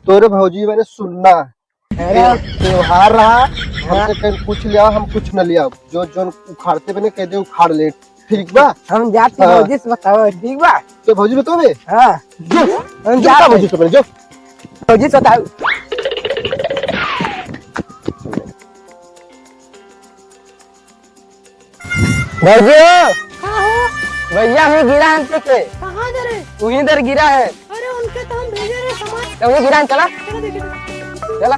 तोरे भौजी मैंने सुनना त्योहार रहा हमसे कहीं कुछ लिया हम कुछ न लिया जो जो उखाड़ते बने कह दे उखाड़ ले ठीक बा। हम जाते हाँ। भौजी से बताओ ठीक बा। तो भौजी बताओ बे हाँ जो हम जा जाते भौजी तो बने जो भौजी से बताओ। भौजी भैया हमें गिरा है हमसे के कहाँ जा रहे? वहीं इधर गिरा है। अरे उनके तो हम भेजे रहे सामान। तो वहीं गिरा है, चला चलो देखिए चला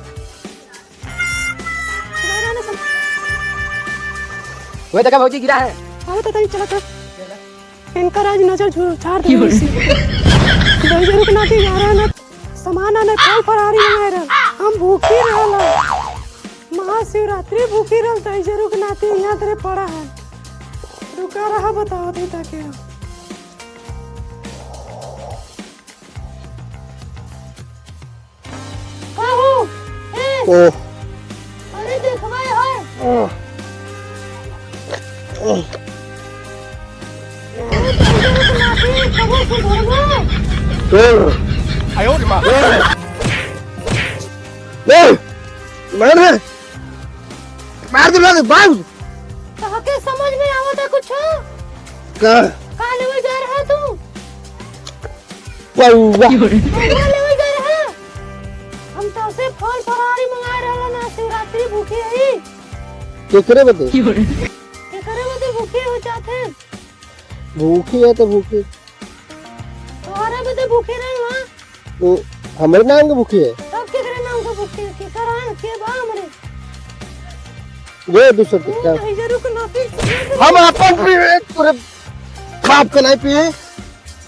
वही तक भौजी गिरा है। हाँ तो चला कर इनका राज नजर झाड़ दे भाई रुक ना के यार ना सामान आने फल फरारी में रह हम भूखी रहल महाशिवरात्रि भूखी रहल तो ऐसे रुक ना के यहाँ तेरे पड़ा है रुका रहा बताओ दे ताके ओ अरे देख भाई है मार दे बाबू ताके समझ में आवता कुछ का काले में जा रहा तू वाह काले में जा रहा हम तो से फल फरारी मंगा रहला ना शिवरात्रि भूखी है केकरे बते ये करे बते भूखी हो जाते भूखी है तो भूखी तुम्हारे बते भूखे नहीं वहां तो हमारे नाम के भूखी है तब के करे नाम का भूखे के करान के बा हमरे ये दूसरे का ऐसे रुक ना पी हम अपन पिए तोरे बाप का नहीं पिए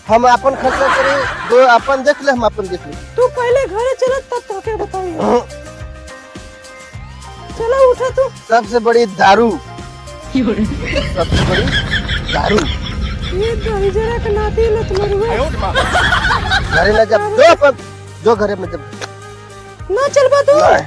हम अपन खर्चा करे जो अपन देख ले हम अपन देख ले तू पहले घरे चला तब तो के बताइए चलो उठा तू सबसे बड़ी दारू सबसे बड़ी दारू ये दहीजरा का नाती लत मरुए घरे ना जब दो अपन जो घरे में जब ना चल बा तू नहीं।